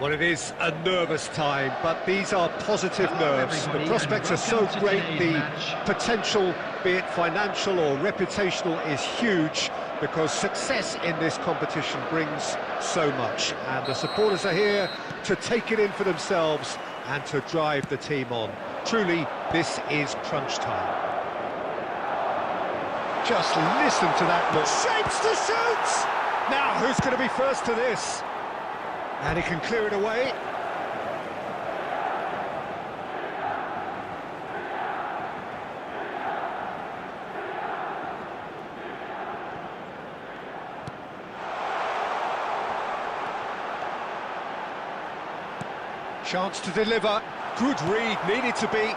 Well, it is a nervous time, but these are positive nerves. The prospects are so great, the potential, be it financial or reputational, is huge, because success in this competition brings so much. And the supporters are here to take it in for themselves and to drive the team on. Truly, this is crunch time. Just listen to that look. Shapes to shoot! Now, who's going to be first to this? And he can clear it away. Chance to deliver. Good read, needed to be.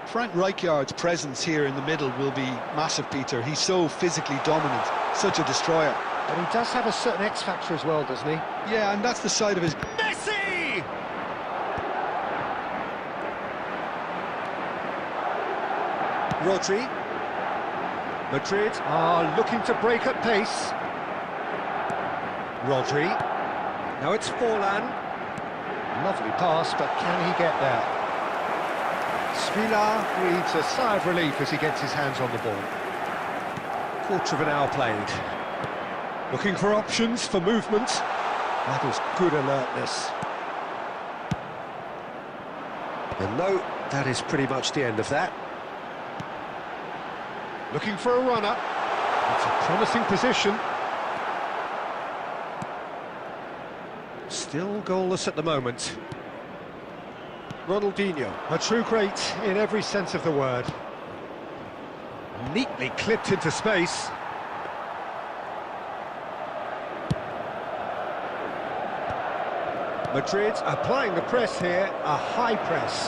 Frank Rijkaard's presence here in the middle will be massive, Peter. He's so physically dominant, such a destroyer. But he does have a certain X-factor as well, doesn't he? Yeah, and that's the side of his... Messi! Rodri. Madrid are looking to break at pace. Rodri. Now it's Forlan. Lovely pass, but can he get there? Svila breathes a sigh of relief as he gets his hands on the ball. Quarter of an hour played. Looking for options for movement. That was good alertness. And no, that is pretty much the end of that. Looking for a runner. It's a promising position. Still goalless at the moment. Ronaldinho, a true great in every sense of the word. Neatly clipped into space. Madrid applying the press here, a high press.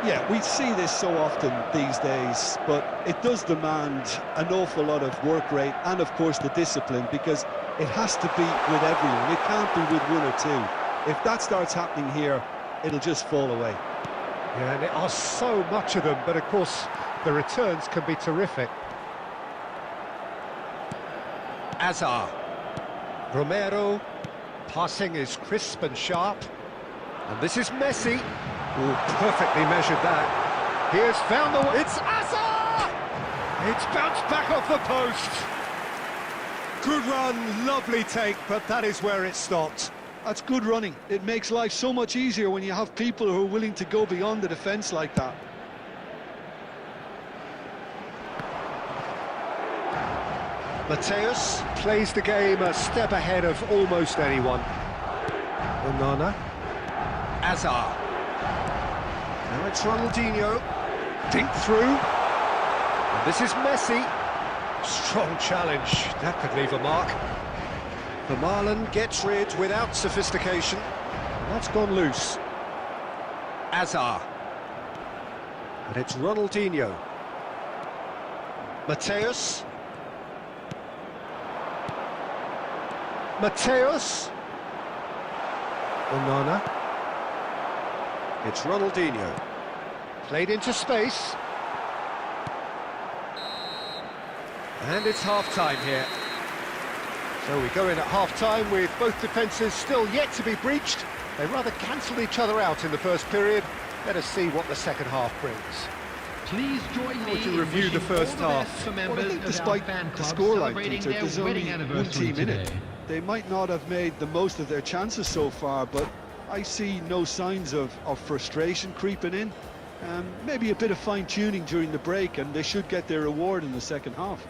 Yeah, we see this so often these days, but it does demand an awful lot of work rate and, of course, the discipline, because it has to be with everyone. It can't be with one or two. If that starts happening here, it'll just fall away. Yeah, and there are so much of them, but of course, the returns can be terrific. Azar. Romero. Passing is crisp and sharp. And this is Messi. Oh, perfectly measured that. He has found the way. It's Azar! It's bounced back off the post. Good run, lovely take, but that is where it stopped. That's good running. It makes life so much easier when you have people who are willing to go beyond the defence like that. Mateus plays the game a step ahead of almost anyone. Onana. Azar. Now it's Ronaldinho. Dink through. And this is Messi. Strong challenge. That could leave a mark. Vermaelen gets rid without sophistication. That's gone loose. Azar. And it's Ronaldinho. Mateus. Mateus. Onana. It's Ronaldinho. Played into space. And it's half-time here. So we go in at half-time with both defences still yet to be breached. They rather cancelled each other out in the first period. Let us see what the second half brings. Please join me to review the first half. Well, I think despite the scoreline, Peter, there's only one team in it. They might not have made the most of their chances so far, but I see no signs of frustration creeping in. Maybe a bit of fine-tuning during the break, and they should get their reward in the second half.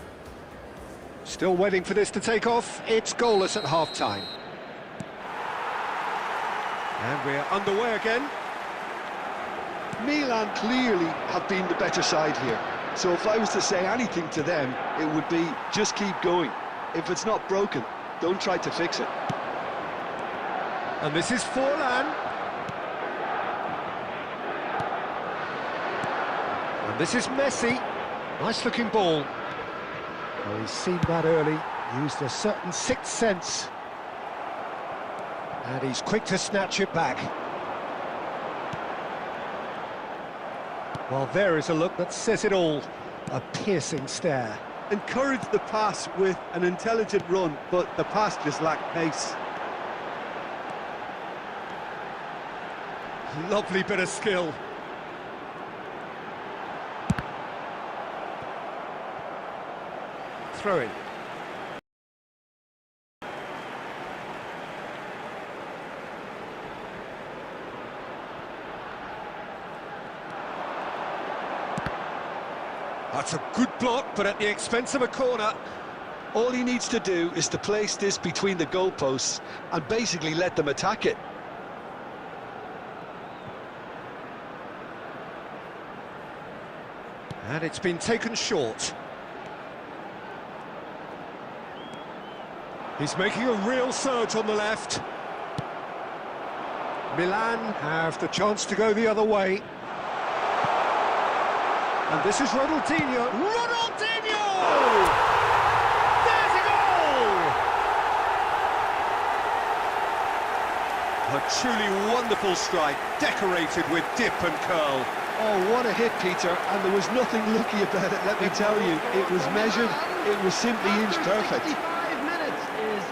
Still waiting for this to take off. It's goalless at half-time. And we're underway again. Milan clearly have been the better side here. So if I was to say anything to them, it would be just keep going. If it's not broken, don't try to fix it. And this is Forlan. And this is Messi. Nice-looking ball. Well, he's seen that early, used a certain sixth sense. And he's quick to snatch it back. Well, there is a look that says it all. A piercing stare. Encourage the pass with an intelligent run, but the pass just lacked pace. Lovely bit of skill. Throw in. That's a good block, but at the expense of a corner. All he needs to do is to place this between the goalposts and basically let them attack it. And it's been taken short. He's making a real surge on the left. Milan have the chance to go the other way. And this is Ronaldinho. Ronaldinho! There's a goal! A truly wonderful strike, decorated with dip and curl. Oh, what a hit, Peter, and there was nothing lucky about it, let me tell you. It was measured, it was simply inch perfect. 55 minutes is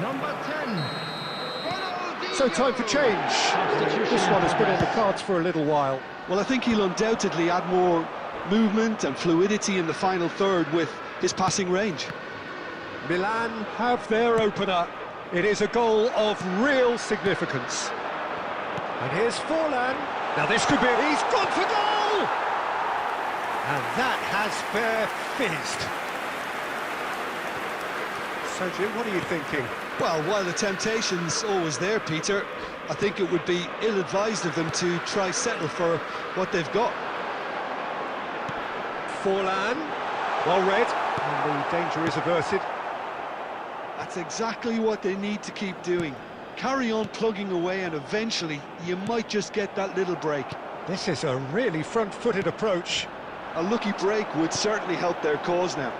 number 10. So time for change. This one has been on the cards for a little while. Well, I think he'll undoubtedly add more movement and fluidity in the final third with his passing range. Milan have their opener. It is a goal of real significance. And here's Forlan. Now this could be... He's gone for goal! And that has fair fizzed. So, Jim, what are you thinking? Well, while the temptation's always there, Peter, I think it would be ill-advised of them to try settle for what they've got. Forlan, well read, and the danger is averted. That's exactly what they need to keep doing. Carry on plugging away, and eventually you might just get that little break. This is a really front-footed approach. A lucky break would certainly help their cause now.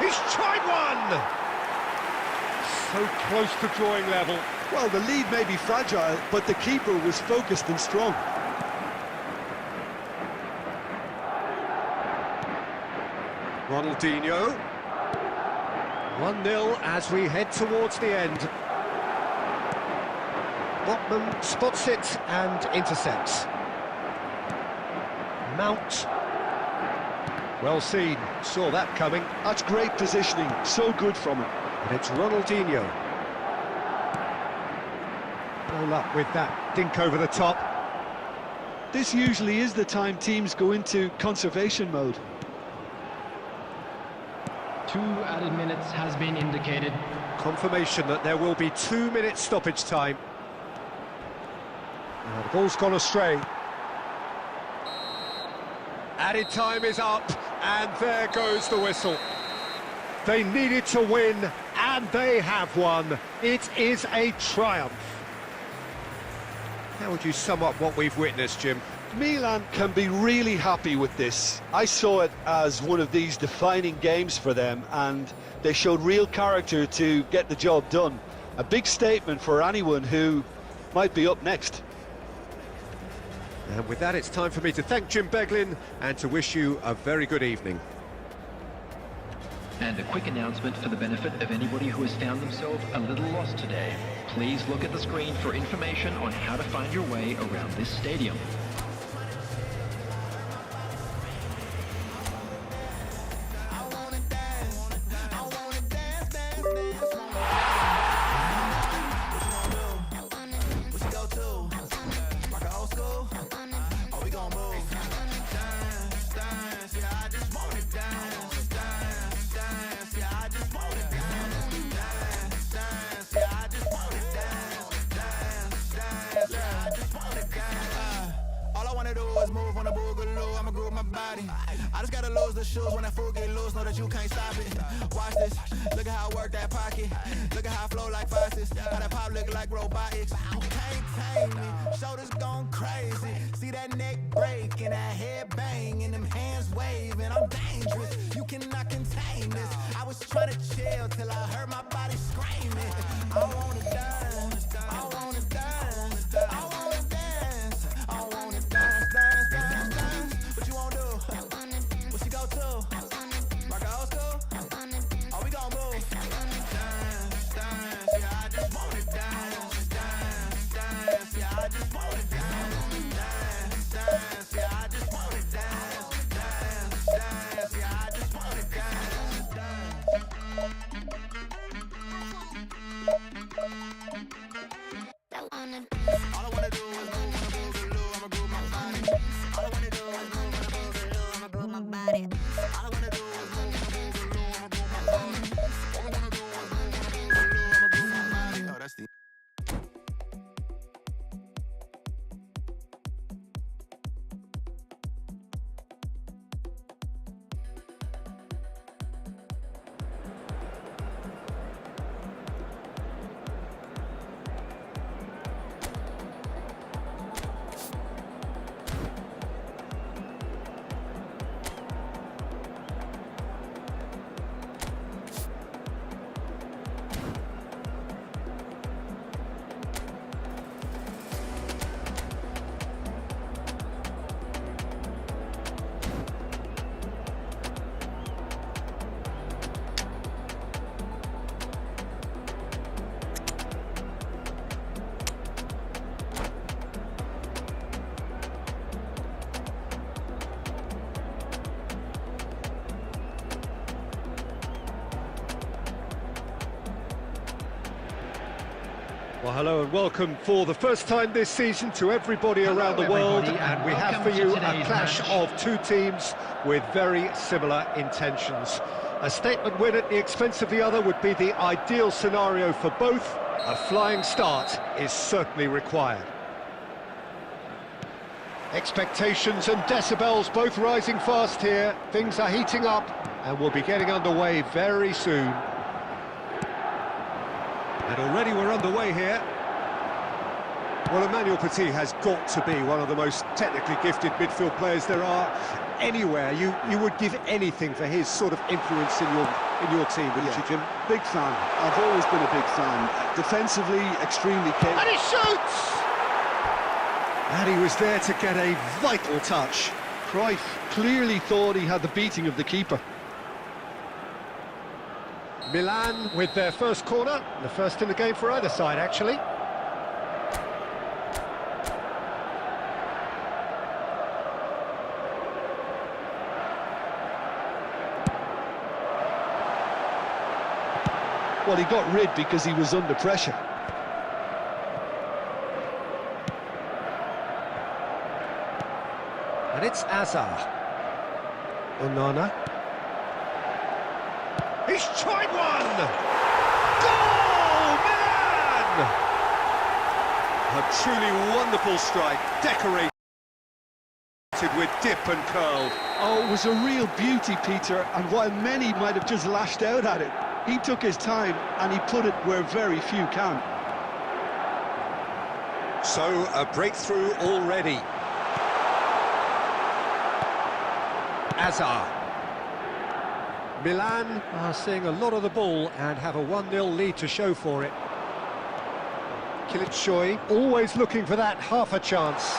He's tried one! So close to drawing level. Well, the lead may be fragile, but the keeper was focused and strong. Ronaldinho. 1-0 as we head towards the end. Botman spots it and intercepts. Mount. Well seen, saw that coming. That's great positioning, so good from him. And it's Ronaldinho. Roll up with that dink over the top. This usually is the time teams go into conservation mode. 2 added minutes has been indicated. Confirmation that there will be 2 minutes stoppage time. Now the ball's gone astray. Added time is up, and there goes the whistle. They needed to win, and they have won. It is a triumph. How would you sum up what we've witnessed, Jim? Milan can be really happy with this. I saw it as one of these defining games for them, and they showed real character to get the job done. A big statement for anyone who might be up next. And with that, it's time for me to thank Jim Beglin and to wish you a very good evening. And a quick announcement for the benefit of anybody who has found themselves a little lost today. Please look at the screen for information on how to find your way around this stadium. Move on the boogaloo, I'ma groove my body. I just gotta lose the shoes when that fool get loose, know that you can't stop it. Watch this, look at how I work that pocket. Look at how I flow like faucets, how that pop look like robotics. Can't tame me, shoulders gone crazy. See that neck break and that head bang and them hands waving. I'm dangerous, you cannot contain this. I was trying to chill till I heard my body screaming. I wanna dance, I wanna dance, I wanna dance, I wanna dance, dance, dance, dance. What you wanna do? What you go to? Rock a old school? Oh, we gon' move. Dance, dance, yeah, I just wanna dance, dance, dance, yeah, I just wanna dance, dance, dance, yeah, I just wanna dance, dance, dance, yeah, I just wanna dance, dance. All I wanna do is move on the boogaloo, I'ma groove my body. All I wanna do is move on the boogaloo, I'ma groove my body. All I wanna do is move on the boogaloo, I'ma groove my body. All I wanna do is move on the boogaloo, I'ma groove my body. Oh, that's the Well, hello and welcome for the first time this season to everybody around the world, and we have for you a clash of two teams with very similar intentions. A statement win at the expense of the other would be the ideal scenario for both. A flying start is certainly required. Expectations and decibels both rising fast here. Things are heating up and we'll be getting underway very soon. And already we're underway here. Well, Emmanuel Petit has got to be one of the most technically gifted midfield players there are anywhere. You would give anything for his sort of influence in your team, wouldn't you, Jim? Big fan. I've always been a big fan. Defensively, extremely capable. And he shoots! And he was there to get a vital touch. Cruyff clearly thought he had the beating of the keeper. Milan with their first corner, the first in the game for either side, actually. Well, he got rid because he was under pressure. And it's Azar. Onana. He's tried one! Goal! Milan! A truly wonderful strike, decorated with dip and curl. Oh, it was a real beauty, Peter, and while many might have just lashed out at it, he took his time and he put it where very few can. So, a breakthrough already. Azar. Milan are seeing a lot of the ball and have a 1-0 lead to show for it. Kilitshoy always looking for that half a chance.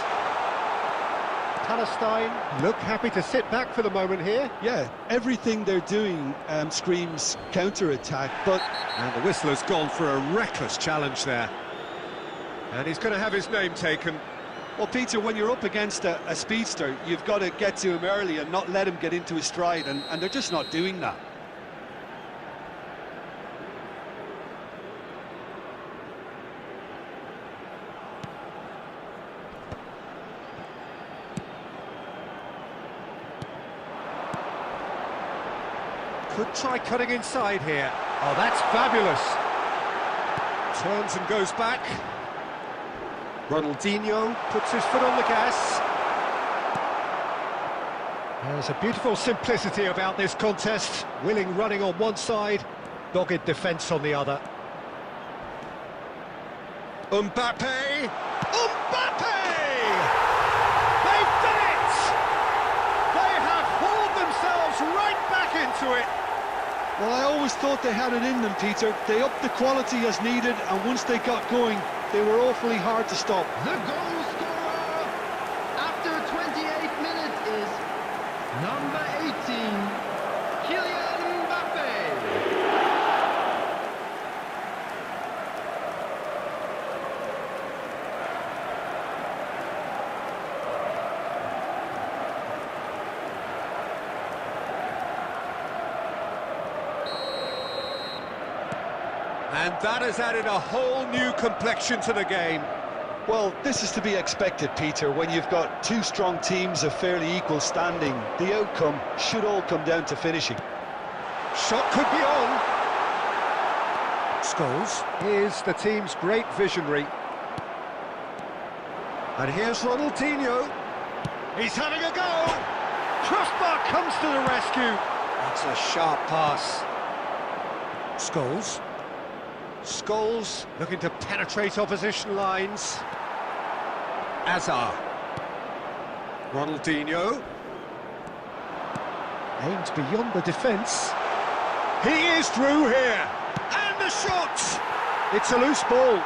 Palestine look happy to sit back for the moment here. Yeah, everything they're doing screams counter-attack, but... And the whistler's gone for a reckless challenge there. And he's going to have his name taken. Well, Peter, when you're up against a speedster, you've got to get to him early and not let him get into his stride, and they're just not doing that. Could try cutting inside here. Oh, that's fabulous. Turns and goes back. Ronaldinho puts his foot on the gas. There's a beautiful simplicity about this contest. Willing running on one side, dogged defence on the other. Mbappe! Mbappe! They've done it! They have hauled themselves right back into it. Well, I always thought they had it in them, Peter. They upped the quality as needed, and once they got going, they were awfully hard to stop. The goal scorer after 28 minutes is number 18, Kylian Mbappe. And that has added a whole new complexion to the game. Well, this is to be expected, Peter, when you've got two strong teams of fairly equal standing. The outcome should all come down to finishing. Shot could be on. Scholes is the team's great visionary. And here's Ronaldinho. He's having a go. Crossbar comes to the rescue. That's a sharp pass. Scholes. Scholes looking to penetrate opposition lines. Azar. Ronaldinho. Aimed beyond the defence. He is through here. And the shot! It's a loose ball.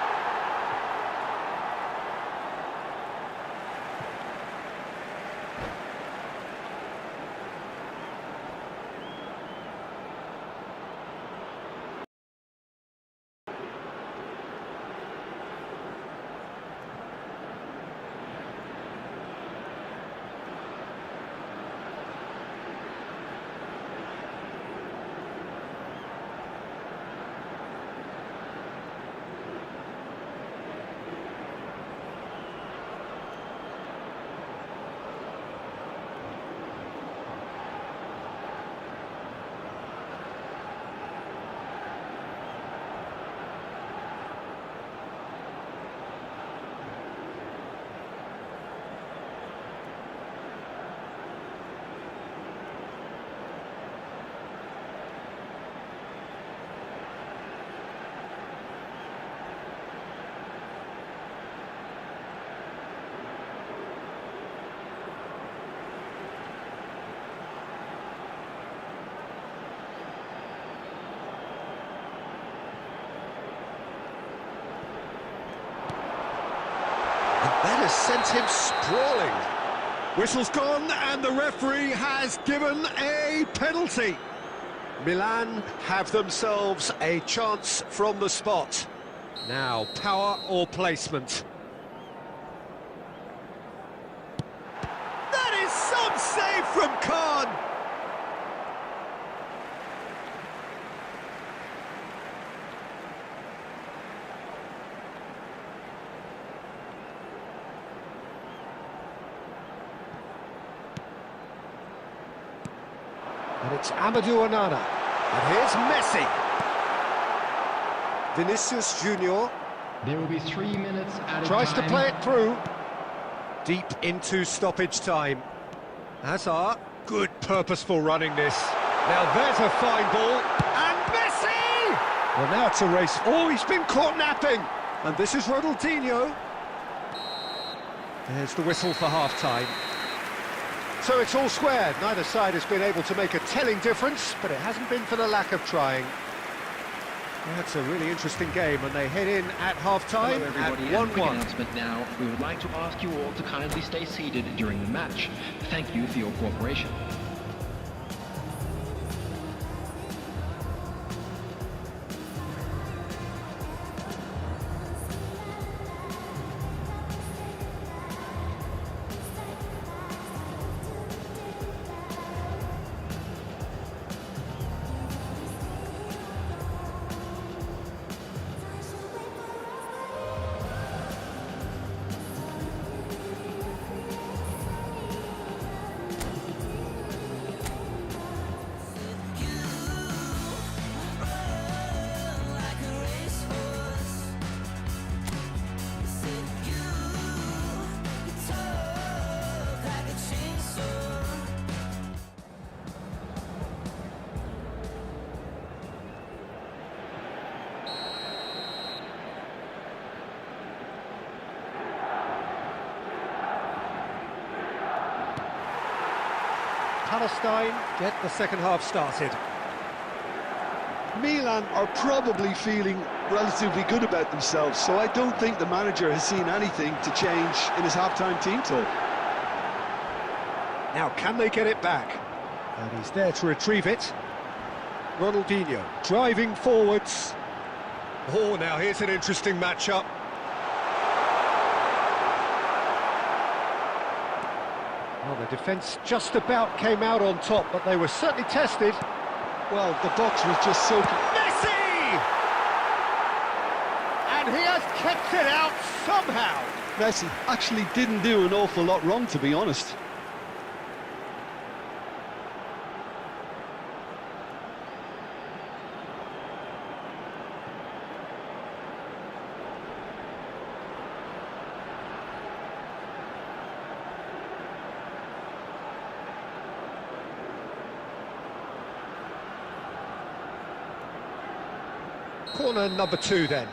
That has sent him sprawling. Whistle's gone and the referee has given a penalty. Milan have themselves a chance from the spot. Now, power or placement? That is some save from Khan. And it's Amadou Onana. And here's Messi. Vinicius Junior. There will be 3 minutes at a Tries time. to play it through. Deep into stoppage time. Hazard, good purposeful running this. Now there's a fine ball. And Messi! Well, now it's a race. Oh, he's been caught napping. And this is Ronaldinho. There's the whistle for half-time. So it's all square. Neither side has been able to make a telling difference, but it hasn't been for the lack of trying. That's a really interesting game, and they head in at half-time Hello at everybody, and a quick 1-1. announcement now. We would like to ask you all to kindly stay seated during the match. Thank you for your cooperation. Palestine get the second half started. Milan are probably feeling relatively good about themselves, so I don't think the manager has seen anything to change in his half-time team talk. Now, can they get it back? And he's there to retrieve it. Ronaldinho driving forwards. Oh, now here's an interesting matchup. Well, the defence just about came out on top, but they were certainly tested. Well, the box was just so... Messi! And he has kept it out somehow. Messi actually didn't do an awful lot wrong, to be honest. Corner number 2 then.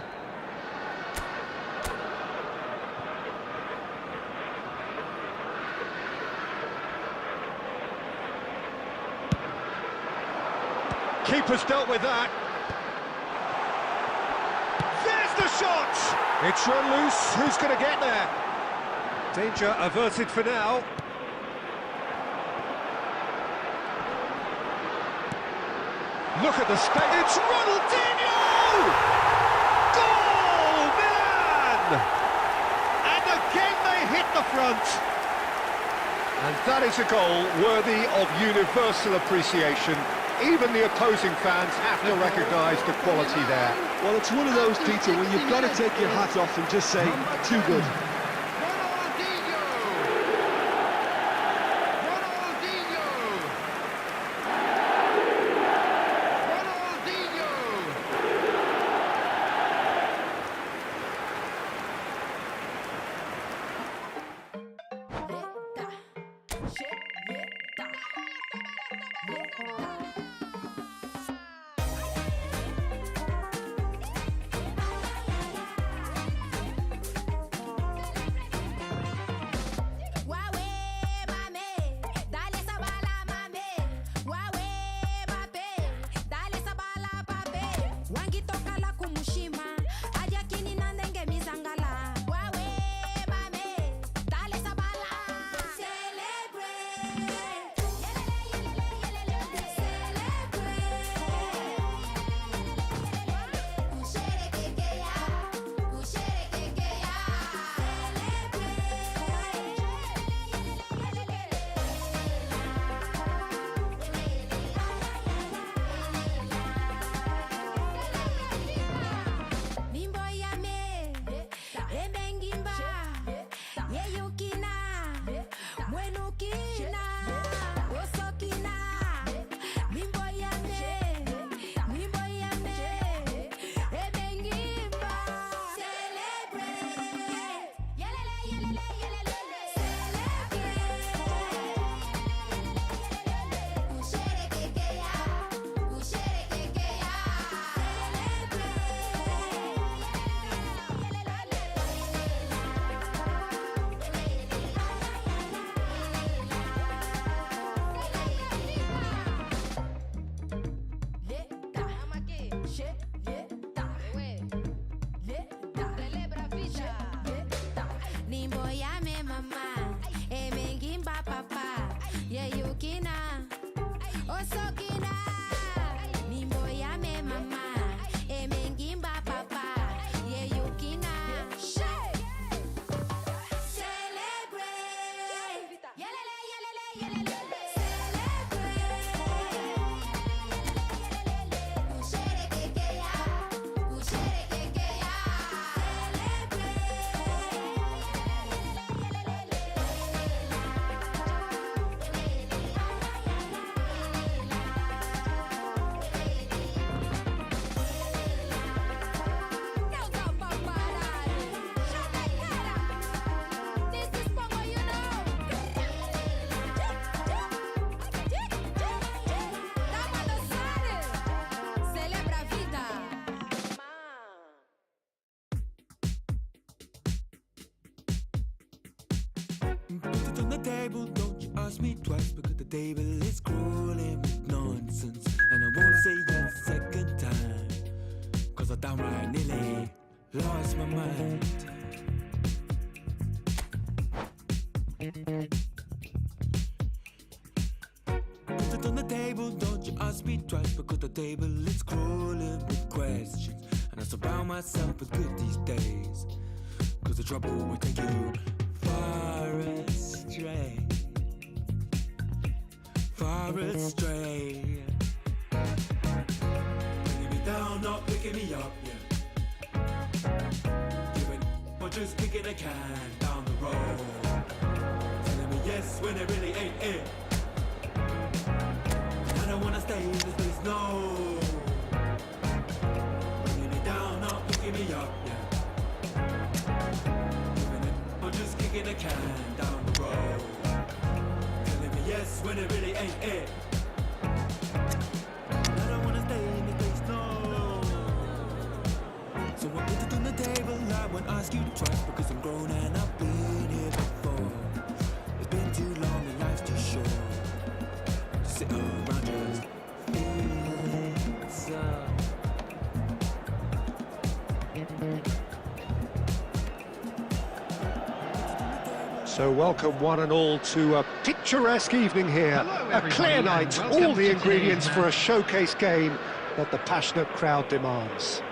Keeper's dealt with that. There's the shot! It's run loose. Who's going to get there? Danger averted for now. Look at the space. It's Ronaldinho! Goal, Milan! And again they hit the front. And that is a goal worthy of universal appreciation. Even the opposing fans have to recognise the quality there. Well, it's one of those, Peter, when you've got to take your hat off and just say, too good. ame mama, e mengimba papa, ye yukina, osokina. Mimbo ame mama, e mengimba papa, ye yukina. Celebrate, yelele yelele yelele. Put it on the table, don't you ask me twice, because the table is crawling with nonsense. And I won't say yes second time, cause I downright nearly lost my mind. Put it on the table, don't you ask me twice, because the table is crawling with questions. And I surround myself with good these days, cause the trouble will take you far astray, far astray. Putting me down, not picking me up, yeah. Giving or just kicking a can down the road. Telling me yes when it really ain't it. I don't wanna stay in this place, no. Putting me down, not picking me up, yeah. Just kicking a can down the road, telling me yes when it really ain't it. I don't wanna stay in the place, no. So I put it on the table, I won't ask you twice, because I'm grown and I've been here before. It's been too long and life's too short to sit around just feeling so. So welcome one and all to a picturesque evening here, a clear night, all the ingredients for a showcase game that the passionate crowd demands.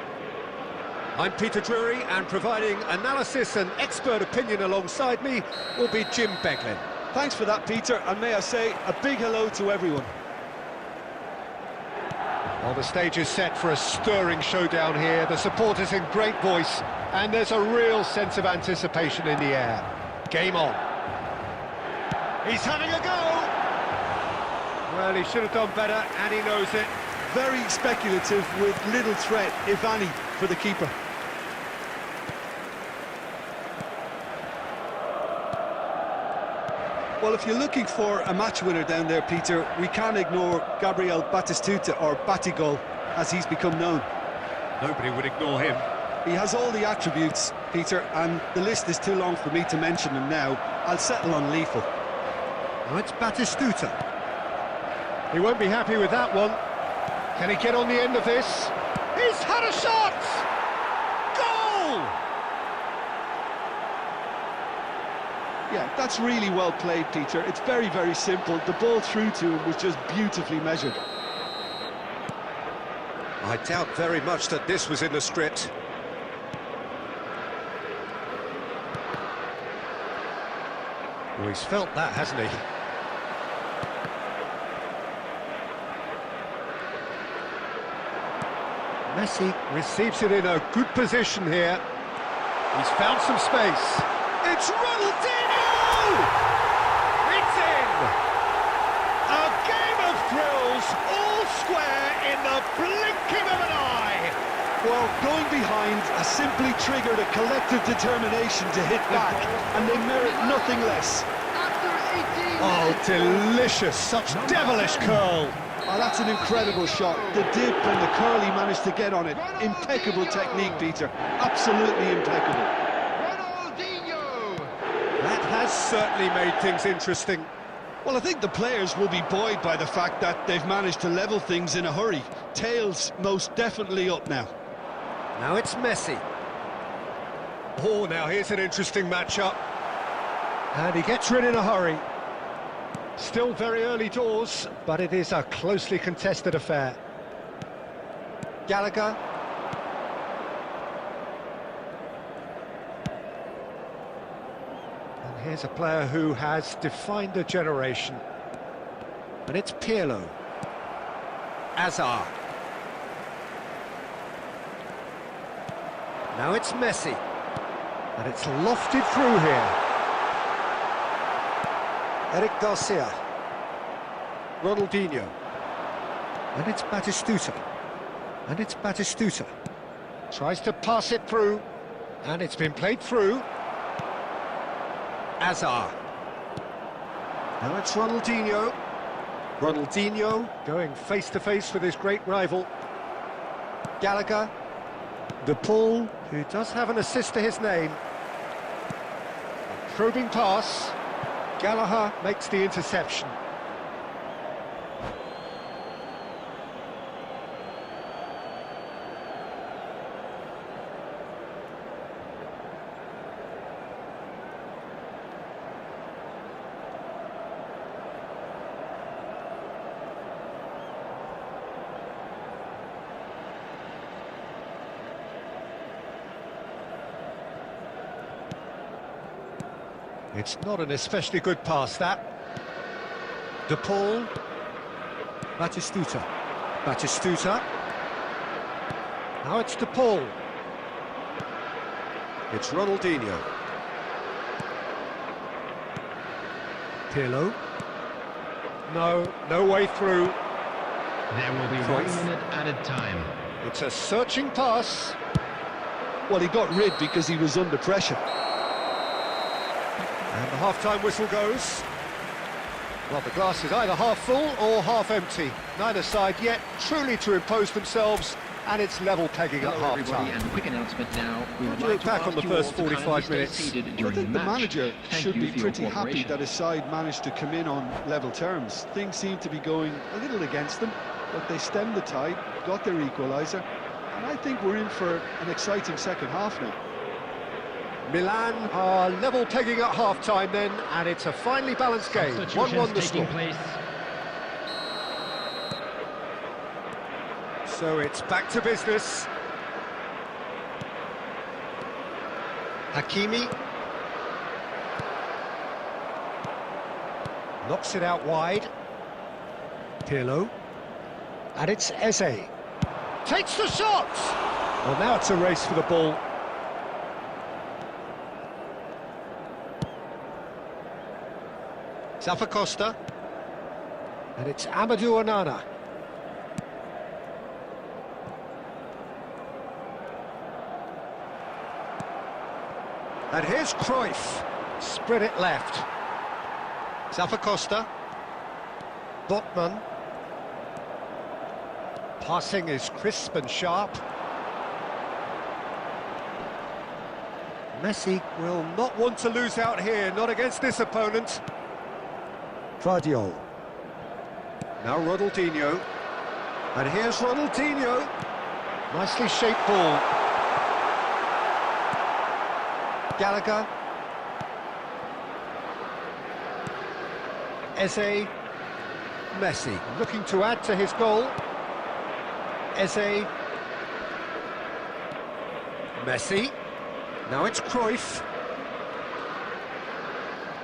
I'm Peter Drury, and providing analysis and expert opinion alongside me will be Jim Beglin. Thanks for that, Peter, and may I say a big hello to everyone. Well, the stage is set for a stirring showdown here, the supporters in great voice, and there's a real sense of anticipation in the air. Game on. He's having a go! Well, he should have done better, and he knows it. Very speculative with little threat, if any, for the keeper. Well, if you're looking for a match winner down there, Peter, we can't ignore Gabriel Batistuta, or Batigol, as he's become known. Nobody would ignore him. He has all the attributes, Peter, and the list is too long for me to mention them now. I'll settle on lethal. Now it's Batistuta. He won't be happy with that one. Can he get on the end of this? He's had a shot! Goal! Yeah, that's really well played, Peter. It's very, very simple. The ball through to him was just beautifully measured. I doubt very much that this was in the script. Well, he's felt that, hasn't he? Messi receives it in a good position here. He's found some space. It's Ronaldinho! It's in! A game of thrills, all square in the blinking of an eye. Well, going behind has simply triggered a collective determination to hit back, and they merit nothing less. Oh, delicious, such devilish curl. Oh, that's an incredible shot. The dip and the curl he managed to get on it. Impeccable technique, Peter. Absolutely impeccable. That has certainly made things interesting. Well, I think the players will be buoyed by the fact that they've managed to level things in a hurry. Tails most definitely up now. Now it's Messi. Oh, now here's an interesting matchup. And he gets rid in a hurry. Still very early doors, but it is a closely contested affair. Gallagher. And here's a player who has defined a generation. And it's Pirlo. Azar. Now it's Messi. And it's lofted through here. Eric Garcia. Ronaldinho. And it's Batistuta. And it's Batistuta. Tries to pass it through. And it's been played through. Azar. Now it's Ronaldinho. Ronaldinho going face-to-face with his great rival. Gallagher. De Paul, who does have an assist to his name. A probing pass. Gallagher makes the interception. It's not an especially good pass, that. De Paul. Batistuta. Batistuta. Now it's De Paul. It's Ronaldinho. Pirlo. No way through. There will be 1 minute added time. It's a searching pass. Well, he got rid because he was under pressure. And the half-time whistle goes. Well, the glass is either half full or half empty. Neither side yet truly to impose themselves, and it's level pegging at Hello, everybody, half-time. and a quick announcement now. We would What do you like look to back ask on the you all first to kindly 45 stay minutes? seated I during think the the match. manager Thank should you be for your pretty happy cooperation. that his side managed to come in on level terms. Things seem to be going a little against them, but they stemmed the tide, got their equaliser, and I think we're in for an exciting second half now. Milan are level pegging at half-time then, and it's a finely balanced game. 1-1 the score. Place. So it's back to business. Hakimi. Knocks it out wide. Pirlo. And it's Eze. Takes the shot! Well, now it's a race for the ball. Zappacosta. And it's Amadou Onana. And here's Cruyff. Spread it left. Zappacosta. Botman. Passing is crisp and sharp. Messi will not want to lose out here, not against this opponent. Guardiola. Now Ronaldinho. And here's Ronaldinho. Nicely shaped ball. Gallagher. Eze. Messi looking to add to his goal. Eze. Messi. Now it's Cruyff.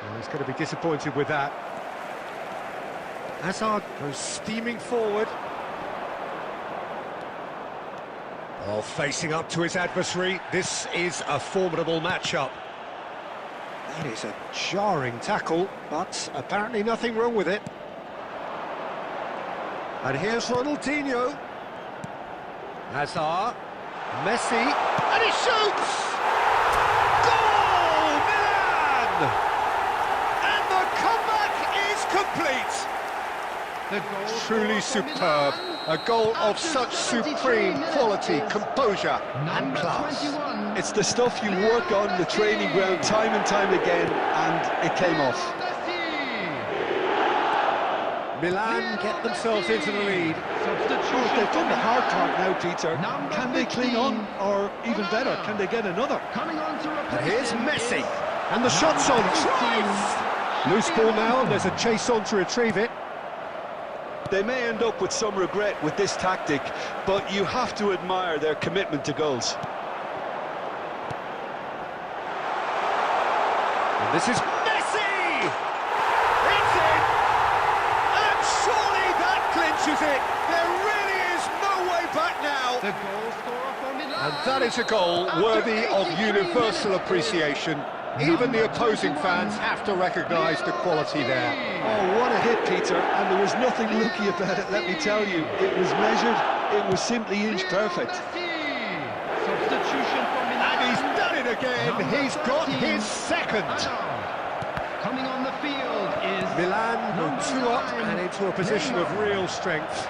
Well, he's going to be disappointed with that. Hazard goes steaming forward. Oh, facing up to his adversary. This is a formidable matchup. That is a jarring tackle, but apparently nothing wrong with it. And here's Ronaldinho. Hazard. Messi. And he shoots! Goal! Milan! And the comeback is complete! Truly superb. A goal of such supreme quality, composure and class. It's the stuff you work on the training ground time and time again, and it came off. Milan get themselves into the lead. Oh, they've done the hard part now, Peter. Can they cling on, or even better, can they get another? Coming on to And here's Messi. And the shot's on. Drive! Loose ball now, and there's a chase on to retrieve it. They may end up with some regret with this tactic, but you have to admire their commitment to goals. And this is Messi! It's in! And surely that clinches it! There really is no way back now! The goal scorer for Milan. And that is a goal worthy of universal appreciation. Even the opposing fans have to recognise the quality there. Oh, what a hit, Peter, and there was nothing lucky about it, let me tell you. It was measured, it was simply inch perfect. Substitution for Milan. And he's done it again, he's got his second. Coming on the field is Milan go 2 up and into a position of real strength.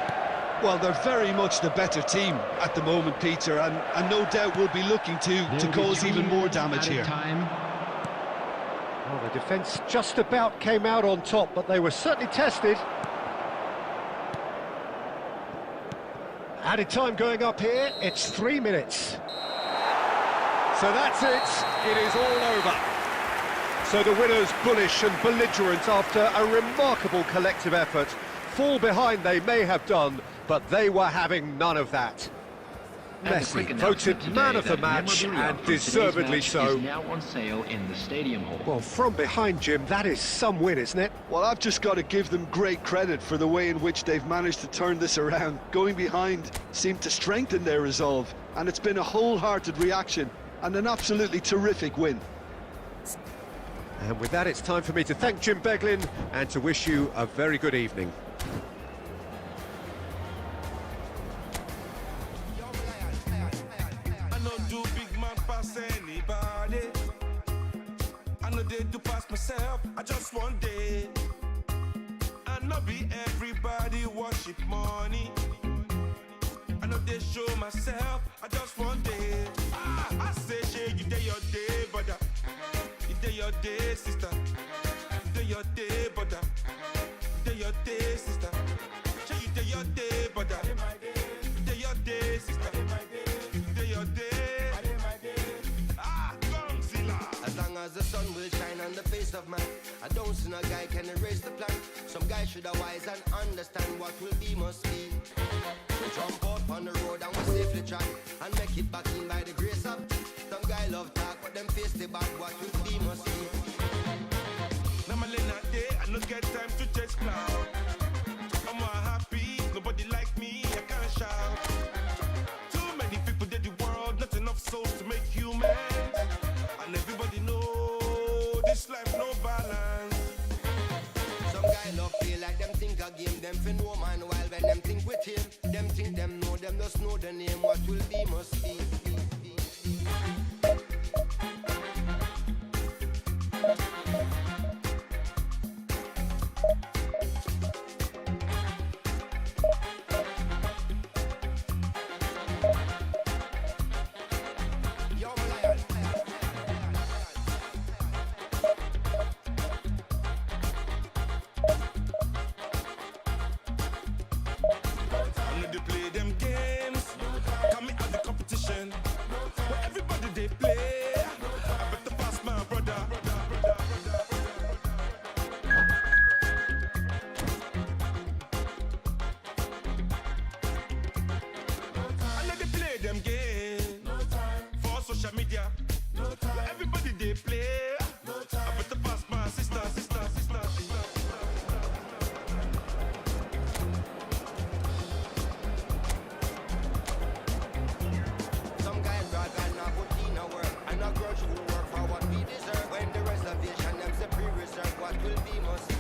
Well, they're very much the better team at the moment, Peter, and no doubt will be looking to cause even more damage here. Well, the defence just about came out on top, but they were certainly tested. Added time going up here, it's 3 minutes. So that's it, it is all over. So the winners bullish and belligerent after a remarkable collective effort. Fall behind they may have done, but they were having none of that. Messi voted man of the match, and deservedly so. Is now on sale in the stadium hall. Well, from behind, Jim, that is some win, isn't it? Well, I've just got to give them great credit for the way in which they've managed to turn this around. Going behind seemed to strengthen their resolve, and it's been a wholehearted reaction and an absolutely terrific win. And with that, it's time for me to thank Jim Beglin and to wish you a very good evening. To pass myself, I just one day. I know be everybody worship money. I know they show myself, I just one day. I say, shey, you day your day, brother. You day your day, sister. You day your day, brother. You day your day, sister. Shey, you day your day, brother. You day your day, sister. You day your day. As long as the sun will shine on the face of man, I don't see no guy can erase the plan. Some guy should have wise and understand what will be must be. We jump out on the road and we safely track and make it back in by the grace of. Some guy love talk, but them face the bad what will be must be. Now my late night day, I no get time to chase cloud. I'm more happy, nobody like me, I can't shout. Too many people did the world, not enough souls to make humans. And everybody know this life no balance. Some guy love feel like them think a game, them fin no man while when them think with him. Them think them just know the name, what will be must be. Media, where everybody they play. I better pass my sister. Some guys brag and not put in a work, and a grudge who work for what we deserve. When the reservation them say pre-reserve, what will be must be.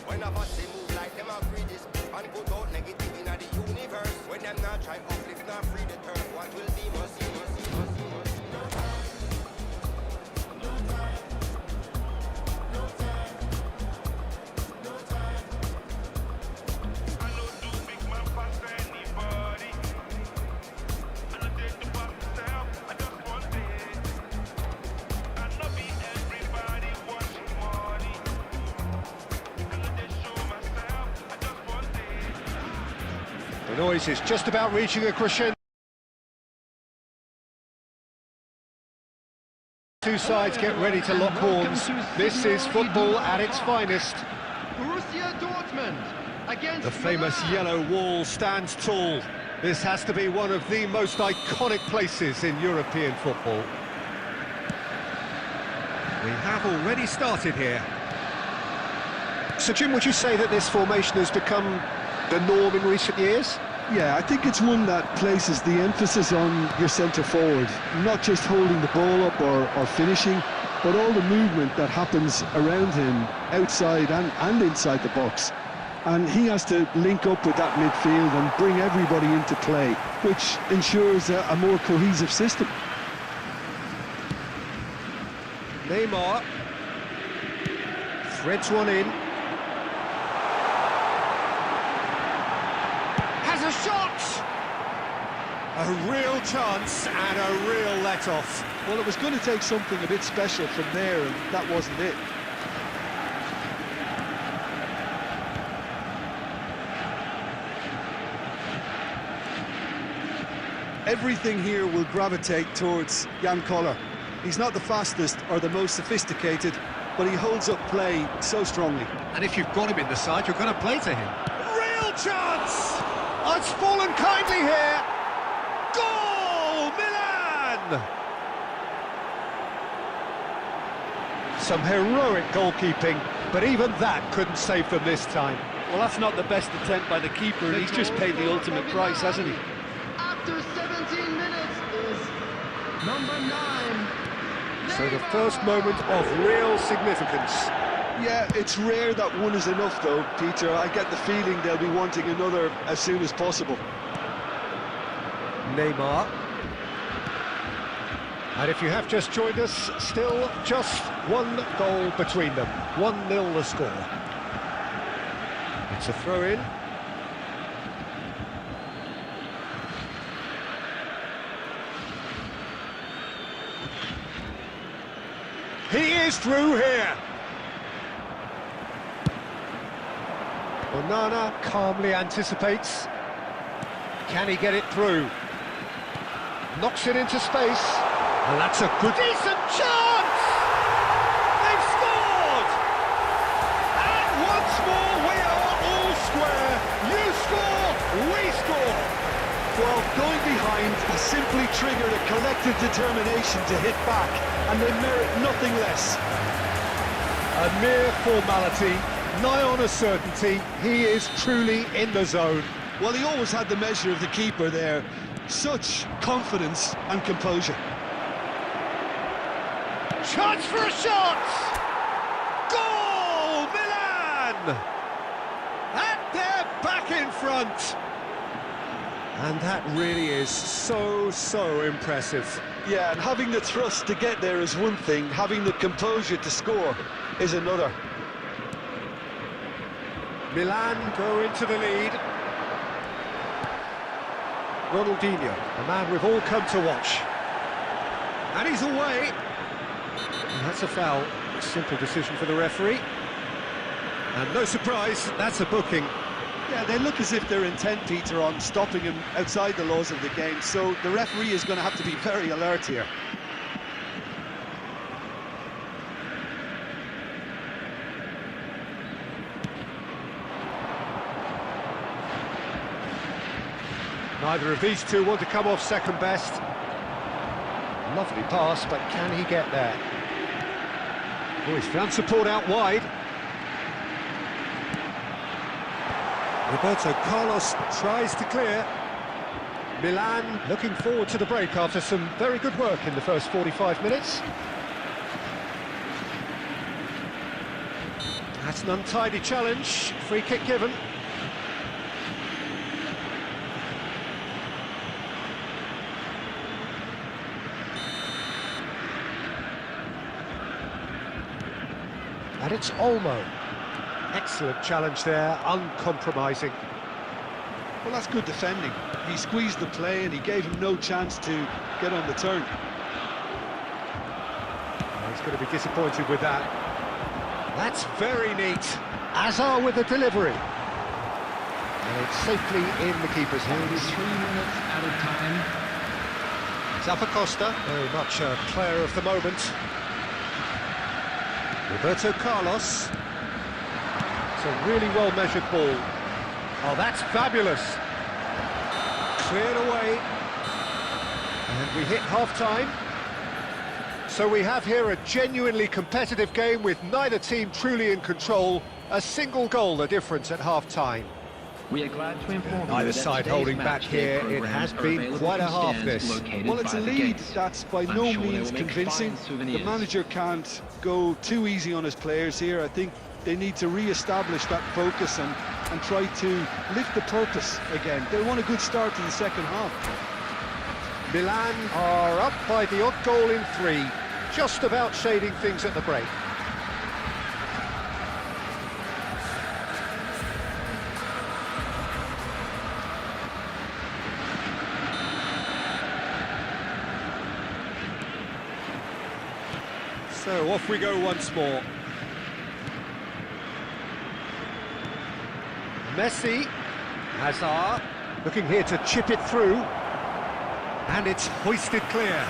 When a boss they move like them agree this and put out negative in the universe. When them not try uplift, not free the turf, what will be must be. The noise is just about reaching a crescendo. Two sides get ready to lock horns. This is football at its finest. Borussia Dortmund against The famous Milan. yellow wall stands tall. This has to be one of the most iconic places in European football. We have already started here. So, Jim, would you say that this formation has become the norm in recent years? Yeah, I think it's one that places the emphasis on your centre-forward, not just holding the ball up or finishing, but all the movement that happens around him, outside and inside the box. And he has to link up with that midfield and bring everybody into play, which ensures a more cohesive system. Neymar threads one in. Has a shot! A real chance and a real let-off. Well, it was going to take something a bit special from there, and that wasn't it. Everything here will gravitate towards Jan Koller. He's not the fastest or the most sophisticated, but he holds up play so strongly. And if you've got him in the side, you're going to play to him. Real chance! Oh, it's fallen kindly here. Goal, Milan! Some heroic goalkeeping, but even that couldn't save them this time. Well, that's not the best attempt by the keeper, and he's just paid the ultimate price, hasn't he? After 17 minutes is number 9. So the first moment of real significance. Yeah, it's rare that one is enough, though, Peter. I get the feeling they'll be wanting another as soon as possible. Neymar. And if you have just joined us, still just one goal between them. 1-0 the score. It's a throw-in. He is through here. Onana calmly anticipates. Can he get it through? Knocks it into space. And that's a good... Decent chance! They've scored! And once more we are all square. You score, we score. Well, going behind has simply triggered a collective determination to hit back, and they merit nothing less. A mere formality, nigh on a certainty. He is truly in the zone. Well, he always had the measure of the keeper there. Such confidence and composure. Chance for a shot! Goal, Milan! And they're back in front. And that really is so impressive. Yeah, and having the thrust to get there is one thing, having the composure to score is another. Milan go into the lead. Ronaldinho, the man we've all come to watch. And he's away. And that's a foul. Simple decision for the referee. And no surprise, that's a booking. Yeah, they look as if they're intent, Peter, on stopping him outside the laws of the game, so the referee is going to have to be very alert here. Neither of these two want to come off second best. Lovely pass, but can he get there? Oh, he's found support out wide. Roberto Carlos tries to clear. Milan looking forward to the break after some very good work in the first 45 minutes. That's an untidy challenge. Free kick given. And it's Olmo. Excellent challenge there, uncompromising. Well, that's good defending. He squeezed the play and he gave him no chance to get on the turn. Oh, he's going to be disappointed with that. That's very neat, as are with the delivery. And it's safely in the keeper's hands. 3 minutes out of time. Zappacosta, very much a player of the moment. Roberto Carlos. It's a really well-measured ball. Oh, that's fabulous. Cleared away. And we hit half-time. So we have here a genuinely competitive game with neither team truly in control. A single goal the difference at half-time. We are glad to inform you Neither that side today's holding back match day here. It programs has are been available quite a from half, stands this. located Well, it's by a the lead gates. that's by I'm no sure they means will make convincing. fine The souvenirs. manager can't go too easy on his players here. I think they need to re-establish that focus and try to lift the purpose again. They want a good start to the second half. Milan are up by the odd goal in 3, just about shading things at the break. So off we go once more. Messi, Hazard, looking here to chip it through, and it's hoisted clear.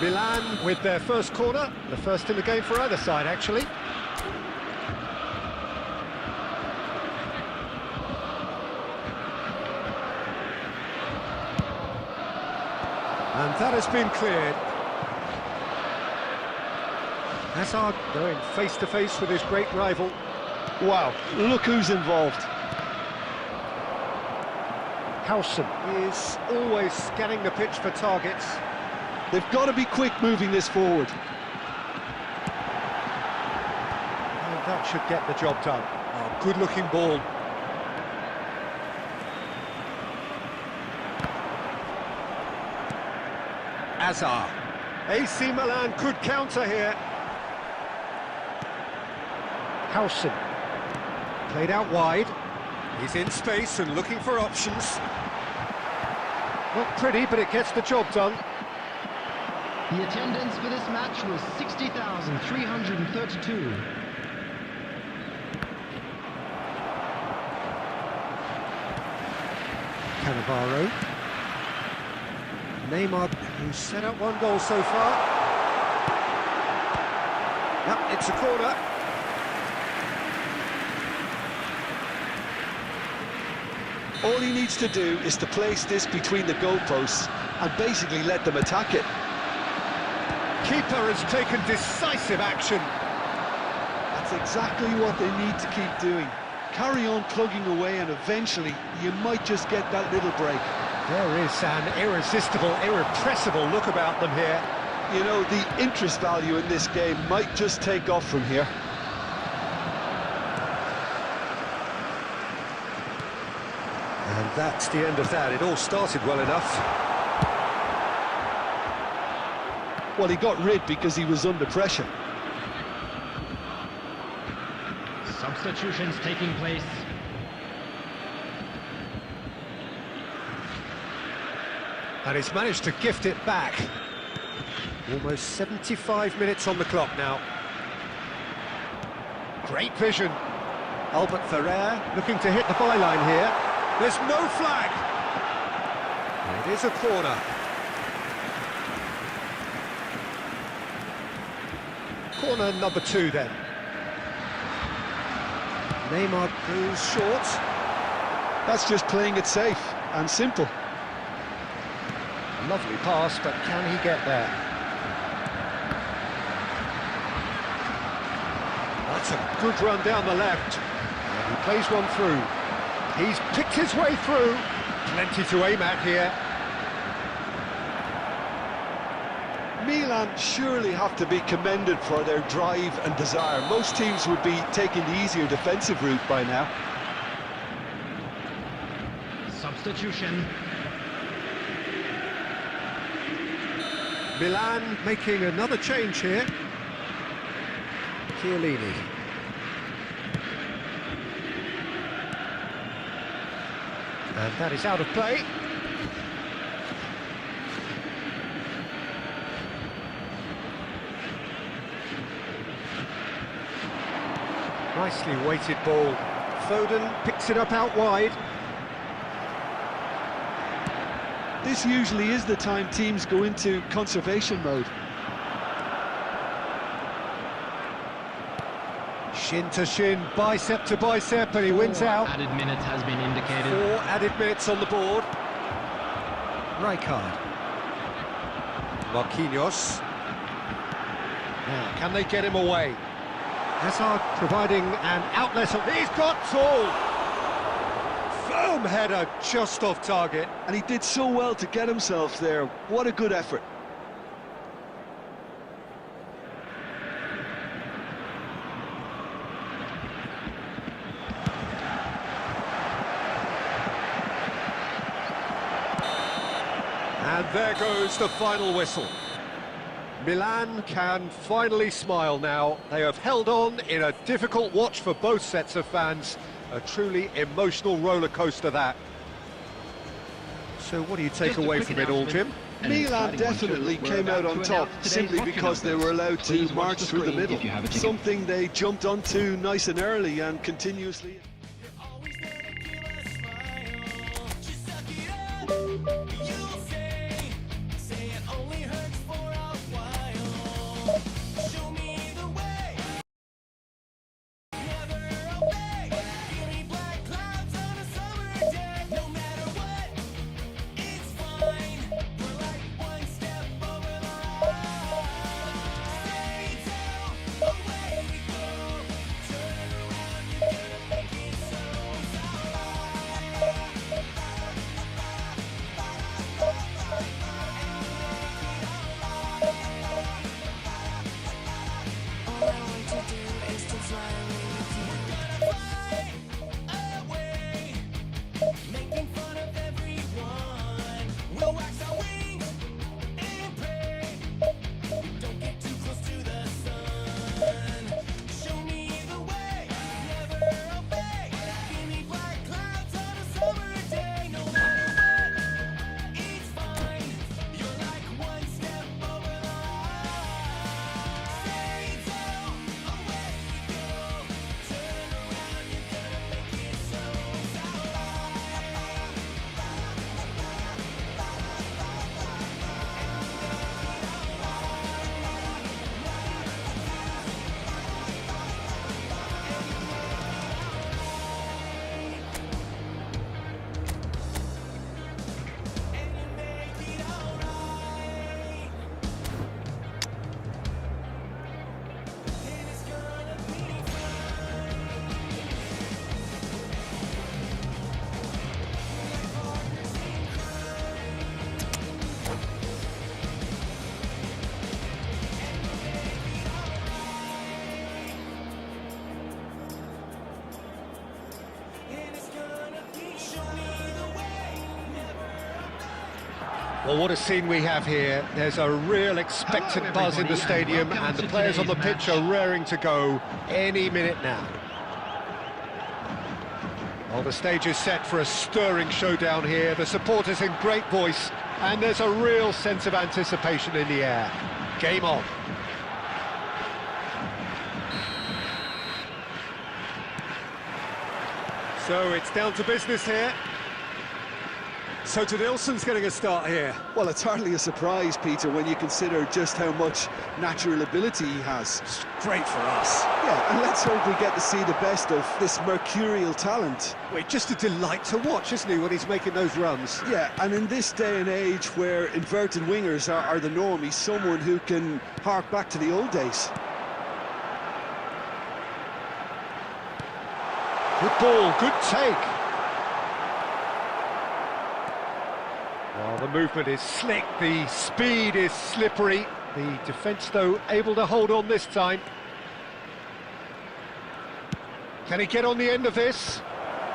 Milan with their first corner, the first in the game for either side, actually. And that has been cleared. Hazard going face-to-face with his great rival. Wow, look who's involved. Howson is always scanning the pitch for targets. They've got to be quick moving this forward. And that should get the job done. Oh, good-looking ball. Hazard. AC Milan could counter here. Howson. Played out wide. He's in space and looking for options. Not pretty, but it gets the job done. The attendance for this match was 60,332. Cannavaro. Neymar, who's set up one goal so far. Yep, it's a corner. All he needs to do is to place this between the goalposts and basically let them attack it. Keeper has taken decisive action. That's exactly what they need to keep doing. Carry on plugging away and eventually you might just get that little break. There is an irresistible, irrepressible look about them here. You know, the interest value in this game might just take off from here. And that's the end of that. It all started well enough. Well, he got rid because he was under pressure. Substitutions taking place. And he's managed to gift it back. Almost 75 minutes on the clock now. Great vision. Albert Ferrer looking to hit the byline here. There's no flag. It is a corner. Corner number 2 then. Neymar goes short. That's just playing it safe and simple. Lovely pass, but can he get there? That's a good run down the left. And he plays one through. He's picked his way through. Plenty to aim at here. Milan surely have to be commended for their drive and desire. Most teams would be taking the easier defensive route by now. Substitution. Milan making another change here. Chiellini. And that is out of play. Nicely weighted ball. Foden picks it up out wide. This usually is the time teams go into conservation mode. Shin to shin, bicep to bicep, and he wins out. Added minutes has been indicated. 4 added minutes on the board. Rijkaard. Marquinhos. Now, can they get him away? Hazard providing an outlet. He's got all. Firm header just off target. And he did so well to get himself there. What a good effort. And there goes the final whistle. Milan can finally smile now. They have held on in a difficult watch for both sets of fans. A truly emotional roller coaster, that. So what do you take away from it all, Jim? Milan definitely came out on top simply because they were allowed to march through the middle. Something they jumped onto nice and early and continuously. Well, what a scene we have here. There's a real expectant buzz in the stadium, and the players on the pitch are raring to go any minute now. Well, the stage is set for a stirring showdown here. The supporters in great voice, and there's a real sense of anticipation in the air. Game on. So it's down to business here. So Nilsson's getting a start here. Well, it's hardly a surprise, Peter, when you consider just how much natural ability he has. It's great for us. Yeah, and let's hope we get to see the best of this mercurial talent. Well, just a delight to watch, isn't he, when he's making those runs? Yeah, and in this day and age where inverted wingers are the norm, he's someone who can hark back to the old days. Good ball, good take. Well, the movement is slick, the speed is slippery. The defence, though, able to hold on this time. Can he get on the end of this?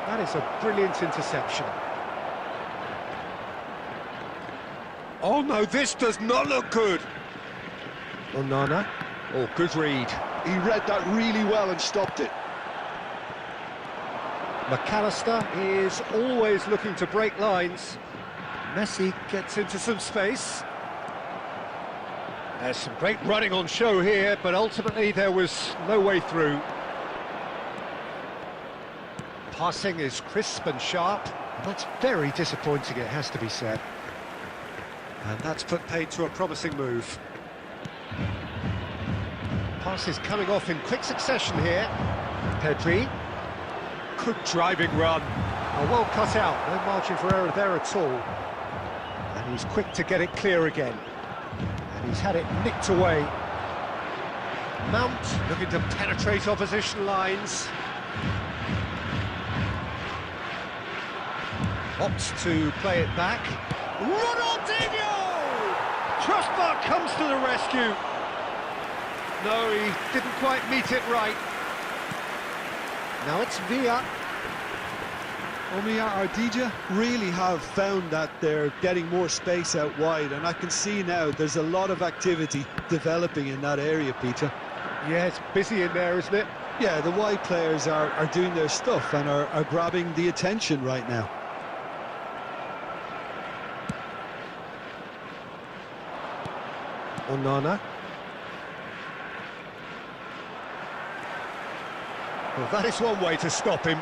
That is a brilliant interception. Oh no, this does not look good. Onana. Oh, good read. He read that really well and stopped it. McAllister is always looking to break lines. Messi gets into some space. There's some great running on show here, but ultimately there was no way through. Passing is crisp and sharp. That's very disappointing, it has to be said. And that's put paid to a promising move. Passes coming off in quick succession here. Pedri. Good driving run. Oh, well cut out, no margin for error there at all. And he's quick to get it clear again. And he's had it nicked away. Mount looking to penetrate opposition lines. Opts to play it back. Ronaldinho! Crossbar comes to the rescue. No, he didn't quite meet it right. Now it's Villa. Omiya Ardija really have found that they're getting more space out wide, and I can see now there's a lot of activity developing in that area, Peter. Yeah, it's busy in there, isn't it? Yeah, the wide players are doing their stuff and are grabbing the attention right now. Onana. Well, that is one way to stop him.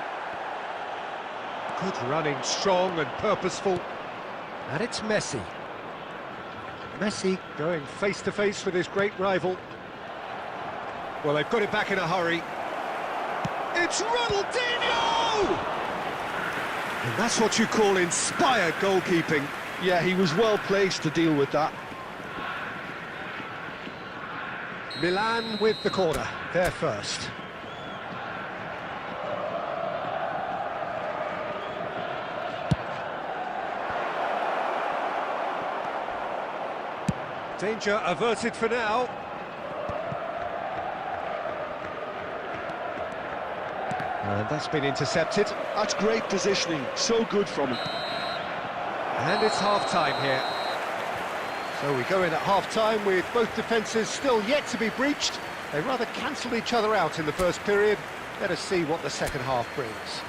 Good running, strong and purposeful. And it's Messi. Messi going face-to-face with his great rival. Well, they've got it back in a hurry. It's Ronaldinho! And that's what you call inspired goalkeeping. Yeah, he was well placed to deal with that. Milan with the corner, they're first. Danger averted for now. And that's been intercepted. That's great positioning, so good from him. And it's half-time here. So we go in at half-time with both defences still yet to be breached. They rather cancelled each other out in the first period. Let us see what the second half brings.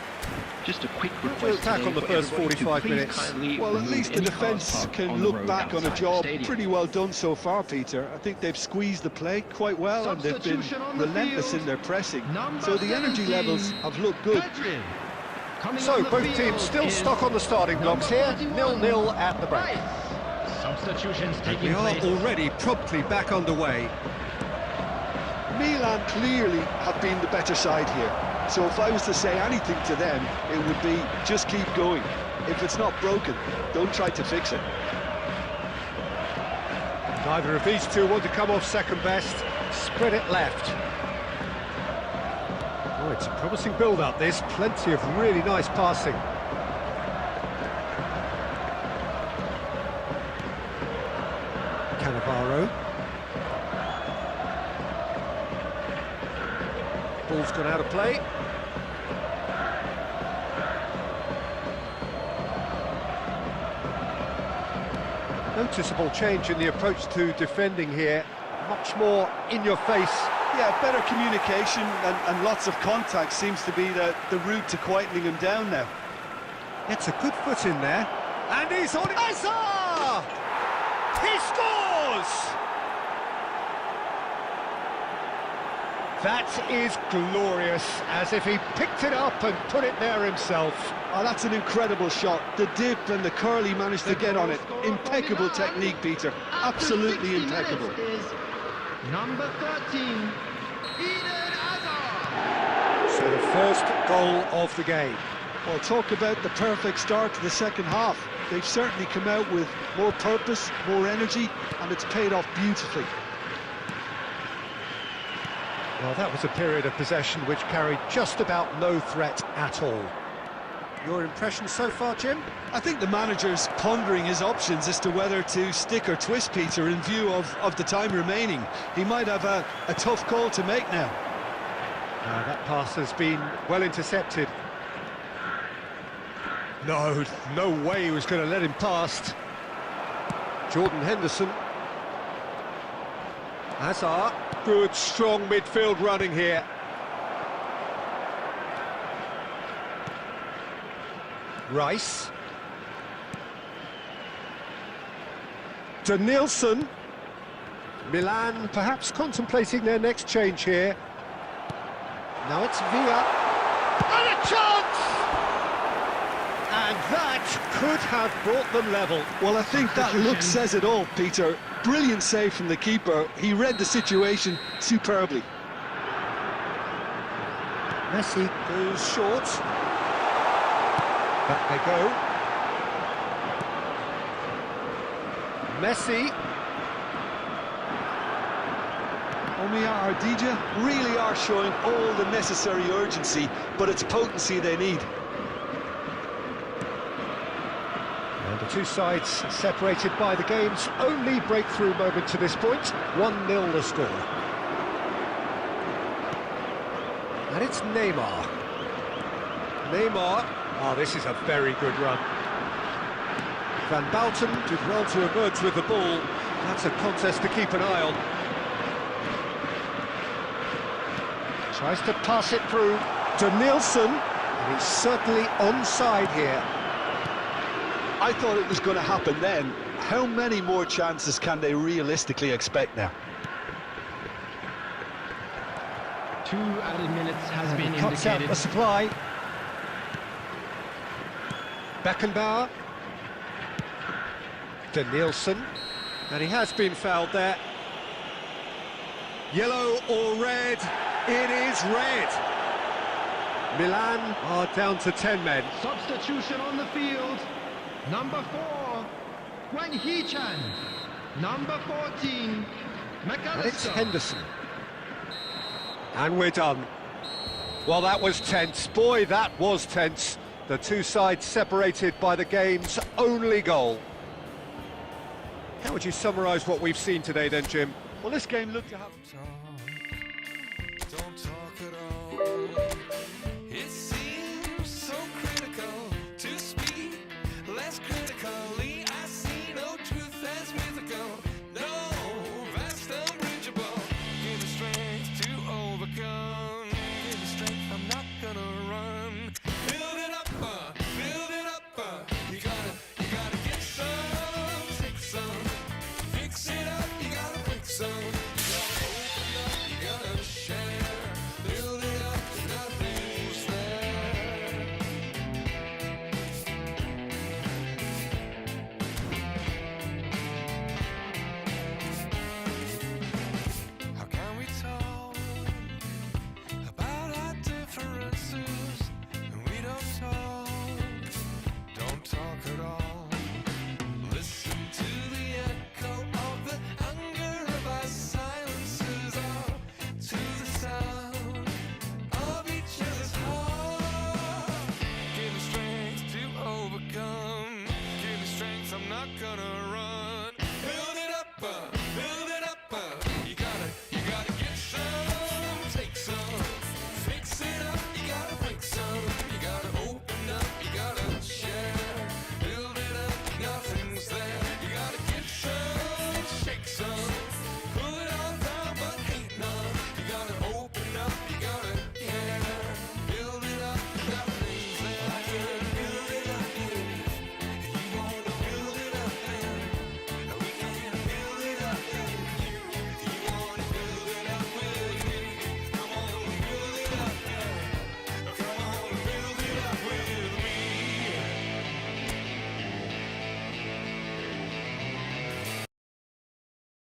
Just a quick request We'll tackle the first 45 minutes. Well, at least the defence can look back on a job pretty well done so far, Peter. I think they've squeezed the play quite well and they've been relentless in their pressing. So the energy levels have looked good. So both teams still stuck on the starting blocks here, 0-0 at the break. Substitutions taking We are place. already promptly back underway. Milan clearly have been the better side here. So if I was to say anything to them, it would be just keep going. If it's not broken, don't try to fix it. Neither of these two want to come off second best. Spread it left. Oh, it's a promising build-up, this. Plenty of really nice passing. Cannavaro. Ball's gone out of play. Noticeable change in the approach to defending here. Much more in your face. Yeah, better communication and lots of contact seems to be the route to quietening him down now. It's a good foot in there. And he's on it. Hazard! He scores! That is glorious, as if he picked it up and put it there himself. Oh, that's an incredible shot. The dip and the curl he managed to get on it. Impeccable technique, Peter. Absolutely impeccable. Number 13, Eden Hazard. So the first goal of the game. Well, talk about the perfect start to the second half. They've certainly come out with more purpose, more energy, and it's paid off beautifully. Well, that was a period of possession which carried just about no threat at all. Your impression so far, Jim? I think the manager's pondering his options as to whether to stick or twist Peter in view of the time remaining. He might have a tough call to make now. That pass has been well intercepted. No way he was going to let him past. Jordan Henderson. Hazard. Good, strong midfield running here. Rice. Danielson. Milan perhaps contemplating their next change here. Now it's Villa. And a chance! And that could have brought them level. Well, I think that look says it all, Peter. Brilliant save from the keeper. He read the situation superbly. Messi goes short. Back they go. Messi. Omiya Ardija really are showing all the necessary urgency, but it's potency they need. And the two sides separated by the game's only breakthrough moment to this point. 1-0 the score. And it's Neymar. Neymar. Oh, this is a very good run. Van Bouten did well to emerge with the ball. That's a contest to keep an eye on. Tries to pass it through to Nielsen. And he's certainly onside here. I thought it was going to happen then. How many more chances can they realistically expect now? 2 added minutes has been Cuts out indicated. the supply. Beckenbauer. To Nielsen. And he has been fouled there. Yellow or red? It is red. Milan are down to 10 men. Substitution on the field. Number 4, Wang Hee-chan. Number 14, And it's McAllister. Henderson. And we're done. Well, that was tense. Boy, that was tense. The two sides separated by the game's only goal. How would you summarise what we've seen today then, Jim? Well, this game looked to have... Don't talk at all.